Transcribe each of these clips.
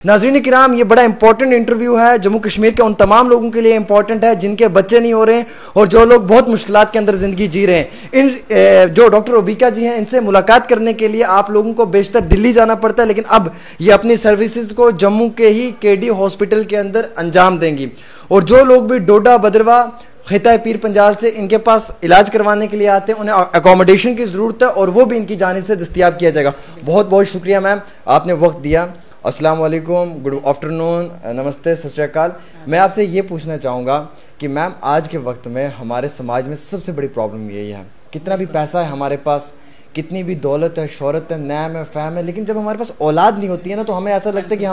नाज़रीन किराम, ये बड़ा इंपॉर्टेंट इंटरव्यू है। जम्मू कश्मीर के उन तमाम लोगों के लिए इंपॉर्टेंट है जिनके बच्चे नहीं हो रहे हैं और जो लोग बहुत मुश्किलात के अंदर ज़िंदगी जी रहे हैं। इन जो डॉक्टर ओबिका जी हैं, इनसे मुलाकात करने के लिए आप लोगों को बेशतर दिल्ली जाना पड़ता है, लेकिन अब ये अपनी सर्विसेज को जम्मू के ही केडी हॉस्पिटल के अंदर अंजाम देंगी। और जो लोग भी डोडा बदरवा खिता पीर पंजाल से इनके पास इलाज करवाने के लिए आते हैं, उन्हें अकोमोडेशन की ज़रूरत है और वो भी इनकी जानिब से दस्तयाब किया जाएगा। बहुत बहुत शुक्रिया मैम, आपने वक्त दिया। अस्सलाम वालेकुम, गुड आफ्टरनून, नमस्ते, सत श्री अकाल। मैं आपसे ये पूछना चाहूँगा कि मैम आज के वक्त में हमारे समाज में सबसे बड़ी प्रॉब्लम यही है, कितना भी पैसा है हमारे पास, कितनी भी दौलत है, शोहरत है, नैम है, फैम है, लेकिन जब हमारे पास औलाद नहीं होती है ना, तो हमें ऐसा लगता है कि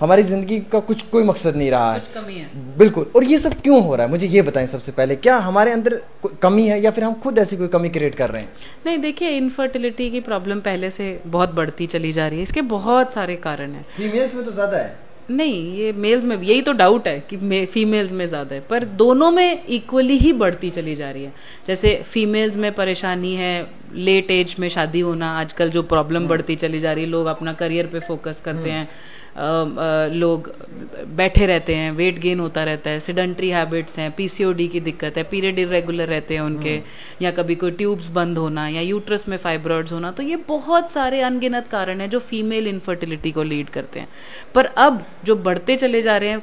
हमारी ज़िंदगी का कोई मकसद नहीं रहा है, कुछ कमी है। बिल्कुल। और ये सब क्यों हो रहा है, मुझे ये बताएं सबसे पहले, क्या हमारे अंदर कमी है या फिर हम खुद ऐसी कोई कमी क्रिएट कर रहे हैं? नहीं, देखिए, इनफर्टिलिटी की प्रॉब्लम पहले से बहुत बढ़ती चली जा रही है। इसके बहुत सारे कारण हैं। फीमेल्स में तो ज़्यादा है? नहीं, ये मेल्स में, यही तो डाउट है कि फीमेल्स में ज़्यादा है, पर दोनों में इक्वली ही बढ़ती चली जा रही है। जैसे फीमेल्स में परेशानी है लेट एज में शादी होना, आजकल जो प्रॉब्लम बढ़ती चली जा रही है, लोग अपना करियर पे फोकस करते हैं, लोग बैठे रहते हैं, वेट गेन होता रहता है, सिडेंट्री हैबिट्स हैं, पीसीओडी की दिक्कत है, पीरियड इरेगुलर रहते हैं उनके, या कभी कोई ट्यूब्स बंद होना या यूट्रस में फाइब्रॉइड्स होना। तो ये बहुत सारे अनगिनत कारण हैं जो फीमेल इनफर्टिलिटी को लीड करते हैं। पर अब जो बढ़ते चले जा रहे हैं,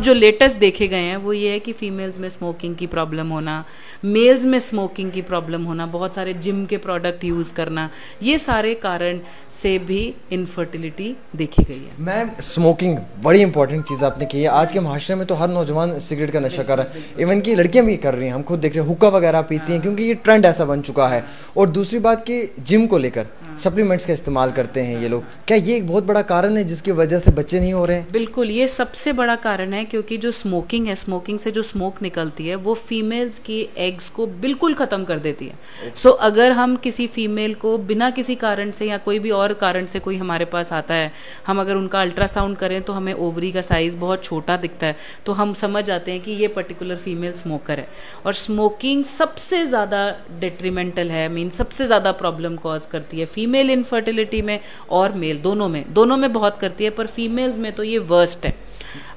जो लेटेस्ट देखे गए हैं, वो ये है कि फीमेल्स में स्मोकिंग की प्रॉब्लम होना, मेल्स में स्मोकिंग की प्रॉब्लम होना, बहुत सारे जिम के प्रोडक्ट यूज़ करना, ये सारे कारण से भी इनफर्टिलिटी देखी गई है। मैम, स्मोकिंग बड़ी इंपॉर्टेंट चीज़ आपने की है। आज के माशरे में तो हर नौजवान सिगरेट का नशा कर रहा है, इवन की लड़कियां भी कर रही हैं, हम खुद देख रहे हैं, हुक्का वगैरह पीती हैं, क्योंकि ये ट्रेंड ऐसा बन चुका है। और दूसरी बात कि जिम को लेकर सप्लीमेंट्स का इस्तेमाल करते हैं ये लोग, क्या ये एक बहुत बड़ा कारण है जिसकी वजह से बच्चे नहीं हो रहे हैं? बिल्कुल, ये सबसे बड़ा कारण है, क्योंकि जो स्मोकिंग है, स्मोकिंग से जो स्मोक निकलती है वो फीमेल्स की एग्स को बिल्कुल ख़त्म कर देती है। सो अगर हम किसी फीमेल को बिना किसी कारण से या कोई भी और कारण से कोई हमारे पास आता है, हम अगर उनका अल्ट्रासाउंड करें तो हमें ओवरी का साइज़ बहुत छोटा दिखता है, तो हम समझ जाते हैं कि ये पर्टिकुलर फीमेल स्मोकर है। और स्मोकिंग सबसे ज़्यादा डिट्रीमेंटल है, मीन सबसे ज़्यादा प्रॉब्लम कॉज करती है फीमेल इनफर्टिलिटी में और मेल, दोनों में बहुत करती है, पर फीमेल्स में तो ये वर्स्ट है।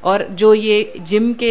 और जो ये जिम के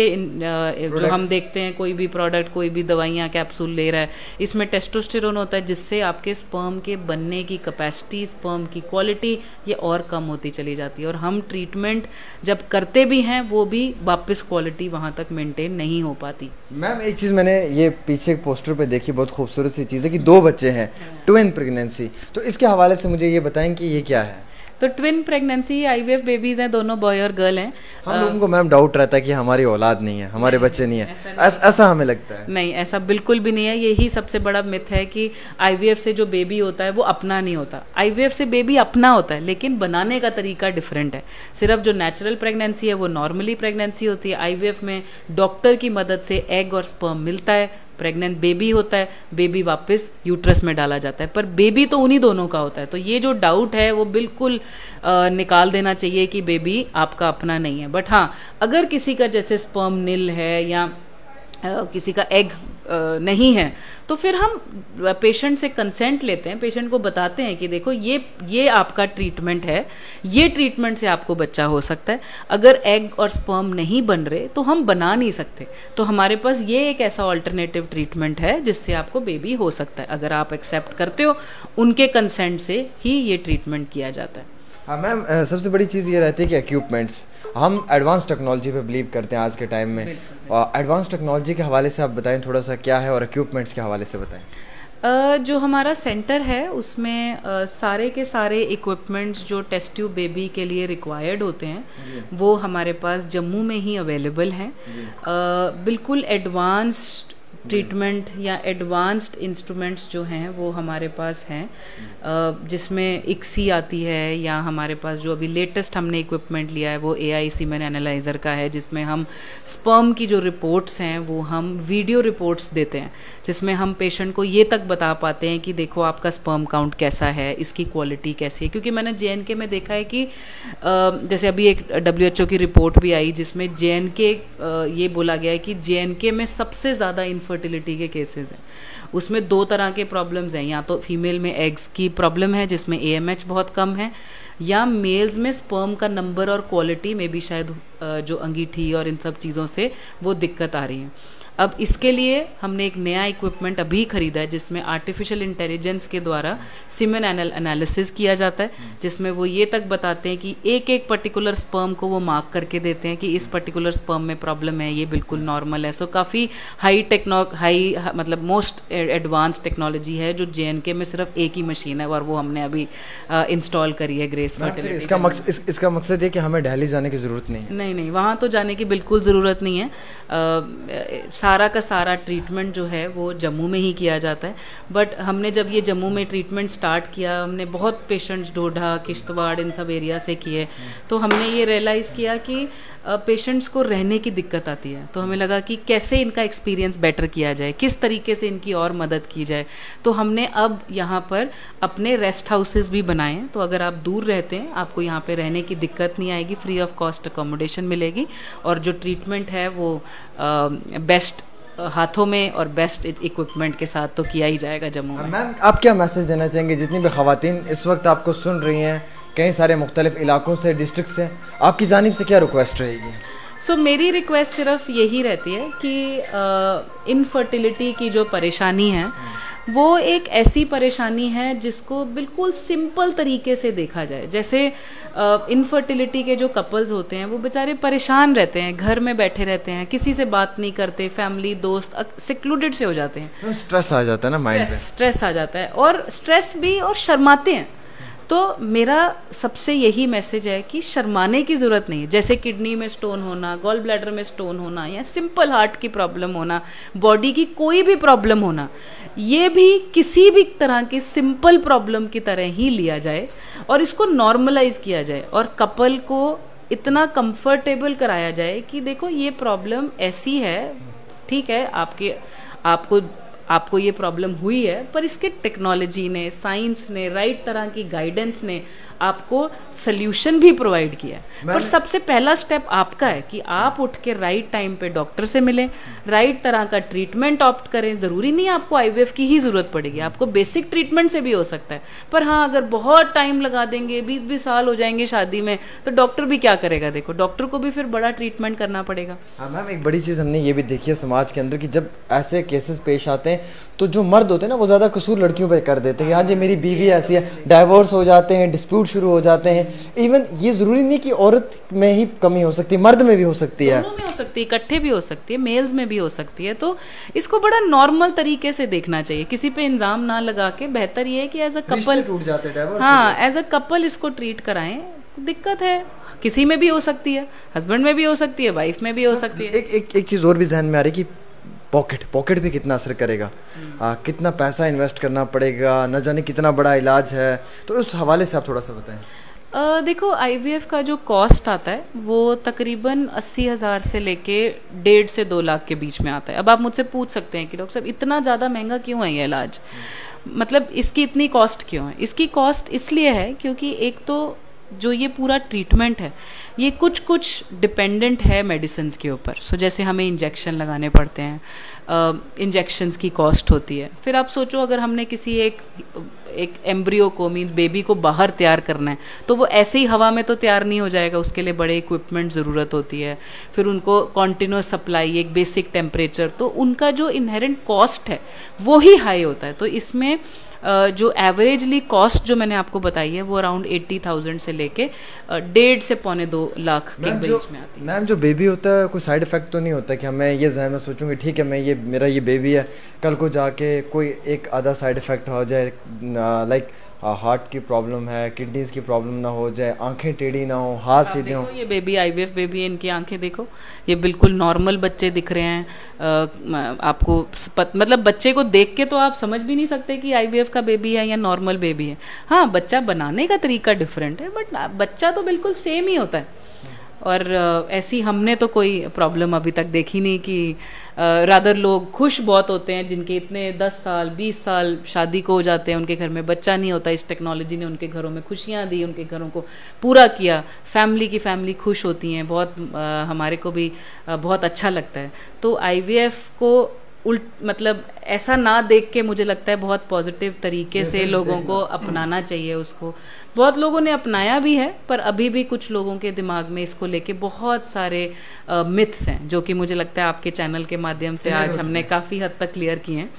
जो हम देखते हैं, कोई भी प्रोडक्ट, कोई भी दवाइयाँ, कैप्सूल ले रहा है, इसमें टेस्टोस्टेरोन होता है, जिससे आपके स्पर्म के बनने की कैपेसिटी, स्पर्म की क्वालिटी ये और कम होती चली जाती है। और हम ट्रीटमेंट जब करते भी हैं, वो भी वापस क्वालिटी वहाँ तक मेंटेन नहीं हो पाती। मैम, एक चीज़ मैंने ये पीछे पोस्टर पे देखी, बहुत खूबसूरत सी चीज़ है कि 2 बच्चे हैं, ट्विन प्रेगनेंसी, तो इसके हवाले से मुझे ये बताएं कि ये क्या है? तो ट्विन प्रेगनेंसी आईवीएफ बेबीज हैं, दोनों बॉय और गर्ल हैं। हम लोगों को मैम डाउट रहता है कि हमारी औलाद नहीं है, हमारे बच्चे नहीं है, ऐसा हमें लगता है। नहीं, ऐसा बिल्कुल भी नहीं है। यही सबसे बड़ा मिथ है कि आईवीएफ से जो बेबी होता है वो अपना नहीं होता। आईवीएफ से बेबी अपना होता है, लेकिन बनाने का तरीका डिफरेंट है। सिर्फ जो नेचुरल प्रेगनेंसी है वो नॉर्मली प्रेगनेंसी होती है। आईवीएफ में डॉक्टर की मदद से एग और स्पर्म मिलता है, प्रेग्नेंट बेबी होता है, बेबी वापस यूट्रस में डाला जाता है, पर बेबी तो उन्हीं दोनों का होता है। तो ये जो डाउट है वो बिल्कुल निकाल देना चाहिए कि बेबी आपका अपना नहीं है। बट हाँ, अगर किसी का जैसे स्पर्म निल है या किसी का एग नहीं है, तो फिर हम पेशेंट से कंसेंट लेते हैं, पेशेंट को बताते हैं कि देखो ये आपका ट्रीटमेंट है, ये ट्रीटमेंट से आपको बच्चा हो सकता है। अगर एग और स्पर्म नहीं बन रहे तो हम बना नहीं सकते, तो हमारे पास ये एक ऐसा ऑल्टरनेटिव ट्रीटमेंट है जिससे आपको बेबी हो सकता है। अगर आप एक्सेप्ट करते हो, उनके कंसेंट से ही ये ट्रीटमेंट किया जाता है। हाँ मैम, सबसे बड़ी चीज़ ये रहती है कि इक्विपमेंट्स, हम एडवांस टेक्नोलॉजी पे बिलीव करते हैं आज के टाइम में। एडवांस टेक्नोलॉजी के हवाले से आप बताएं थोड़ा सा, क्या है, और इक्विपमेंट्स के हवाले से बताएं। जो हमारा सेंटर है उसमें सारे के सारे इक्विपमेंट्स जो टेस्ट ट्यूब बेबी के लिए रिक्वायर्ड होते हैं, वो हमारे पास जम्मू में ही अवेलेबल हैं। बिल्कुल एडवांस्ड ट्रीटमेंट या एडवांस्ड इंस्ट्रूमेंट्स जो हैं वो हमारे पास हैं, जिसमें इक्सी आती है, या हमारे पास जो अभी लेटेस्ट हमने इक्विपमेंट लिया है वो एआई सीमेन एनालाइज़र का है, जिसमें हम स्पर्म की जो रिपोर्ट्स हैं वो हम वीडियो रिपोर्ट्स देते हैं, जिसमें हम पेशेंट को ये तक बता पाते हैं कि देखो आपका स्पर्म काउंट कैसा है, इसकी क्वालिटी कैसी है। क्योंकि मैंने जेएनके में देखा है कि जैसे अभी एक WHO की रिपोर्ट भी आई जिसमें जेएनके ये बोला गया है कि जेएनके में सबसे ज़्यादा इनफर्टिलिटी के केसेस हैं। उसमें 2 तरह के प्रॉब्लम्स हैं, या तो फीमेल में एग्स की प्रॉब्लम है जिसमें AMH बहुत कम है, या मेल्स में स्पर्म का नंबर और क्वालिटी में भी शायद जो अंगीठी और इन सब चीज़ों से वो दिक्कत आ रही है। अब इसके लिए हमने एक नया इक्विपमेंट अभी खरीदा है जिसमें आर्टिफिशियल इंटेलिजेंस के द्वारा सीमेन एनालिसिस किया जाता है, जिसमें वो ये तक बताते हैं कि एक एक पर्टिकुलर स्पर्म को वो मार्क करके देते हैं कि इस पर्टिकुलर स्पर्म में प्रॉब्लम है, ये बिल्कुल नॉर्मल है। सो काफ़ी हाई मतलब मोस्ट एडवांस टेक्नोलॉजी है जो JNK में सिर्फ एक ही मशीन है और वो हमने अभी इंस्टॉल करी है ग्रेस फर्टिलिटी। इसका मकसद है कि हमें दिल्ली जाने की ज़रूरत नहीं है। नहीं, वहाँ तो जाने की बिल्कुल ज़रूरत नहीं है। सारा का सारा ट्रीटमेंट जो है वो जम्मू में ही किया जाता है। बट हमने जब ये जम्मू में ट्रीटमेंट स्टार्ट किया, हमने बहुत पेशेंट्स डोडा, किश्तवाड़ इन सब एरिया से किए, तो हमने ये रियलाइज़ किया कि पेशेंट्स को रहने की दिक्कत आती है। तो हमें लगा कि कैसे इनका एक्सपीरियंस बेटर किया जाए, किस तरीके से इनकी और मदद की जाए। तो हमने अब यहाँ पर अपने रेस्ट हाउसेस भी बनाए हैं। तो अगर आप दूर रहते हैं, आपको यहाँ पे रहने की दिक्कत नहीं आएगी, फ्री ऑफ कॉस्ट अकोमोडेशन मिलेगी और जो ट्रीटमेंट है वो बेस्ट हाथों में और बेस्ट इक्विपमेंट के साथ तो किया ही जाएगा जम्मू में। मैम, आप क्या मैसेज देना चाहेंगे जितनी भी ख़वातीन इस वक्त आपको सुन रही हैं कई सारे मुख्तलिफ इलाकों से, डिस्ट्रिक्ट से, आपकी जानिब से क्या रिक्वेस्ट रहेगी? सो मेरी रिक्वेस्ट सिर्फ यही रहती है कि इनफर्टिलिटी की जो परेशानी है वो एक ऐसी परेशानी है जिसको बिल्कुल सिंपल तरीके से देखा जाए। जैसे इनफर्टिलिटी के जो कपल्स होते हैं वो बेचारे परेशान रहते हैं, घर में बैठे रहते हैं, किसी से बात नहीं करते, फैमिली दोस्त सिक्लूडेड से हो जाते हैं, स्ट्रेस आ जाता है ना माइंड पे, स्ट्रेस आ जाता है और स्ट्रेस भी और शर्माते हैं। तो मेरा सबसे यही मैसेज है कि शर्माने की ज़रूरत नहीं है। जैसे किडनी में स्टोन होना, गॉल ब्लैडर में स्टोन होना या सिंपल हार्ट की प्रॉब्लम होना, बॉडी की कोई भी प्रॉब्लम होना, ये भी किसी भी तरह की सिंपल प्रॉब्लम की तरह ही लिया जाए और इसको नॉर्मलाइज किया जाए और कपल को इतना कंफर्टेबल कराया जाए कि देखो ये प्रॉब्लम ऐसी है, ठीक है, आपको ये प्रॉब्लम हुई है, पर इसके टेक्नोलॉजी ने, साइंस ने, राइट तरह की गाइडेंस ने आपको सोल्यूशन भी प्रोवाइड किया है। पर सबसे पहला स्टेप आपका है कि आप उठ के राइट टाइम पे डॉक्टर से मिलें, राइट तरह का ट्रीटमेंट ऑप्ट करें। ज़रूरी नहीं आपको IVF की ही ज़रूरत पड़ेगी, आपको बेसिक ट्रीटमेंट से भी हो सकता है। पर हाँ, अगर बहुत टाइम लगा देंगे, 20-20 साल हो जाएंगे शादी में, तो डॉक्टर भी क्या करेगा? देखो, डॉक्टर को भी फिर बड़ा ट्रीटमेंट करना पड़ेगा। हाँ मैम, एक बड़ी चीज़ हमने ये भी देखी है समाज के अंदर कि जब ऐसे केसेस पेश आते हैं तो जो मर्द होते हैं ना वो ज़्यादा कसूर लड़कियों पे कर देते हैं कि हाँ जी मेरी बीवी ऐसी है, डाइवोर्स हो जाते हैं, डिस्प्यूट शुरू हो जाते हैं। इवन ये ज़रूरी नहीं कि औरत में ही कमी हो सकती है, मर्द में भी हो सकती है, दोनों में हो सकती है, इकट्ठे भी हो सकती है, मेल्स में भी हो सकती है। तो इसको बड़ा नॉर्मल तरीके से देखना चाहिए, किसी पे इल्ज़ाम ना लगा के। बेहतर ये है कि एज अ कपल टूट जाते हैं, डाइवोर्स, हाँ, एज अ कपल इसको ट्रीट कराएं। दिक्कत है किसी में भी हो सकती है, हस्बैंड में भी हो सकती है, वाइफ में भी हो सकती है। एक चीज़ और भी जहन में आ रही है कि पॉकेट पे कितना असर करेगा, कितना पैसा इन्वेस्ट करना पड़ेगा, न जाने कितना बड़ा इलाज है। तो उस हवाले से आप थोड़ा सा बताएं। देखो, IVF का जो कॉस्ट आता है वो तकरीबन 80,000 से लेके 1.5 से 2 लाख के बीच में आता है। अब आप मुझसे पूछ सकते हैं कि डॉक्टर साहब इतना ज़्यादा महंगा क्यों है ये इलाज, मतलब इसकी इतनी कॉस्ट क्यों है? इसकी कॉस्ट इसलिए है क्योंकि एक तो जो ये पूरा ट्रीटमेंट है ये कुछ डिपेंडेंट है मेडिसिन्स के ऊपर। सो जैसे हमें इंजेक्शन लगाने पड़ते हैं, इंजेक्शंस की कॉस्ट होती है। फिर आप सोचो अगर हमने किसी एक एम्ब्रियो को, मीन्स बेबी को बाहर तैयार करना है तो वो ऐसे ही हवा में तो तैयार नहीं हो जाएगा, उसके लिए बड़े इक्विपमेंट ज़रूरत होती है। फिर उनको कॉन्टिन्यूस सप्लाई, एक बेसिक टेम्परेचर, तो उनका जो इनहेरेंट कॉस्ट है वो ही हाई होता है। तो इसमें जो एवरेजली कॉस्ट जो मैंने आपको बताई है वो अराउंड 80,000 से लेके 1.5 से 2.25 लाख के बीच में आती है। मैम, जो बेबी होता है कोई साइड इफेक्ट तो नहीं होता कि मैं ये जहन में सोचूंगी ठीक है मैं मेरा ये बेबी है, कल को जाके कोई एक आधा साइड इफेक्ट हो जाए, लाइक हार्ट की प्रॉब्लम है, किडनीज की प्रॉब्लम ना हो जाए, आंखें टेढ़ी ना हो, हाथ सीधे हो। ये बेबी IVF बेबी है, इनकी आंखें देखो, ये बिल्कुल नॉर्मल बच्चे दिख रहे हैं। आपको मतलब बच्चे को देख के तो आप समझ भी नहीं सकते कि IVF का बेबी है या नॉर्मल बेबी है। हाँ, बच्चा बनाने का तरीका डिफरेंट है, बट बच्चा तो बिल्कुल सेम ही होता है। और ऐसी हमने तो कोई प्रॉब्लम अभी तक देखी नहीं कि रादर लोग खुश बहुत होते हैं जिनके इतने 10 साल 20 साल शादी को हो जाते हैं, उनके घर में बच्चा नहीं होता। इस टेक्नोलॉजी ने उनके घरों में खुशियां दी, उनके घरों को पूरा किया, फैमिली खुश होती हैं। बहुत हमारे को भी बहुत अच्छा लगता है। तो IVF को मतलब ऐसा ना देख के मुझे लगता है बहुत पॉजिटिव तरीके से लोगों को अपनाना चाहिए उसको। बहुत लोगों ने अपनाया भी है, पर अभी भी कुछ लोगों के दिमाग में इसको लेके बहुत सारे मिथ्स हैं, जो कि मुझे लगता है आपके चैनल के माध्यम से आज हमने काफ़ी हद तक क्लियर किए हैं।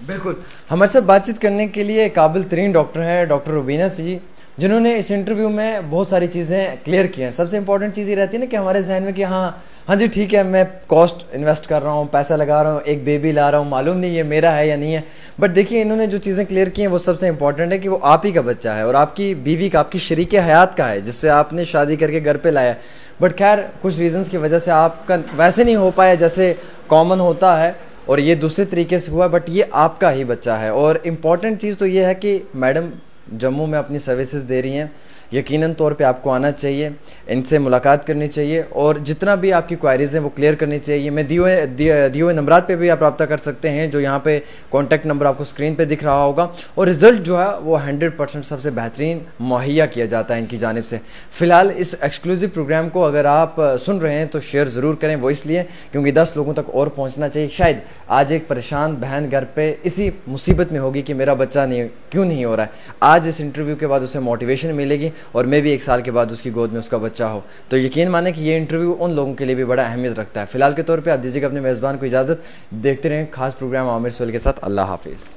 बिल्कुल, हमारे साथ बातचीत करने के लिए काबिल तरीन डॉक्टर हैं डॉक्टर रुबीना जी, जिन्होंने इस इंटरव्यू में बहुत सारी चीज़ें क्लियर की हैं। सबसे इंपॉर्टेंट चीज़ ये रहती है ना कि हमारे जहन में कि हाँ जी ठीक है, मैं कॉस्ट इन्वेस्ट कर रहा हूँ, पैसा लगा रहा हूँ, एक बेबी ला रहा हूँ, मालूम नहीं ये मेरा है या नहीं है। बट देखिए, इन्होंने जो चीज़ें क्लियर की हैं वो सबसे इंपॉर्टेंट है कि वो आप ही का बच्चा है और आपकी बीवी का, आपकी शरीक हयात का है, जिससे आपने शादी करके घर पे लाया। बट खैर कुछ रीजंस की वजह से आपका वैसे नहीं हो पाया जैसे कॉमन होता है, और ये दूसरे तरीके से हुआ, बट ये आपका ही बच्चा है। और इम्पॉर्टेंट चीज़ तो ये है कि मैडम जम्मू में अपनी सर्विसेज दे रही हैं, यकीनन तौर पे आपको आना चाहिए, इनसे मुलाकात करनी चाहिए और जितना भी आपकी क्वायरीज़ हैं वो क्लियर करनी चाहिए। मैं दिए हुए नंबरात पे भी आप रब्ता कर सकते हैं, जो यहाँ पे कॉन्टैक्ट नंबर आपको स्क्रीन पे दिख रहा होगा। और रिज़ल्ट जो है वो 100% सबसे बेहतरीन मुहैया किया जाता है इनकी जानिब से। फ़िलहाल इस एक्सक्लूसिव प्रोग्राम को अगर आप सुन रहे हैं तो शेयर ज़रूर करें, वो इसलिए क्योंकि 10 लोगों तक और पहुँचना चाहिए। शायद आज एक परेशान बहन घर पर इसी मुसीबत में होगी कि मेरा बच्चा क्यों नहीं हो रहा है। आज इस इंटरव्यू के बाद उसे मोटिवेशन मिलेगी और मे भी 1 साल के बाद उसकी गोद में उसका बच्चा हो। तो यकीन माने कि ये इंटरव्यू उन लोगों के लिए भी बड़ा अहमियत रखता है। फिलहाल के तौर पे आप दीजिएगा अपने मेज़बान को इजाज़त। देखते रहें खास प्रोग्राम आमिर सोहेल के साथ। अल्लाह हाफिज़।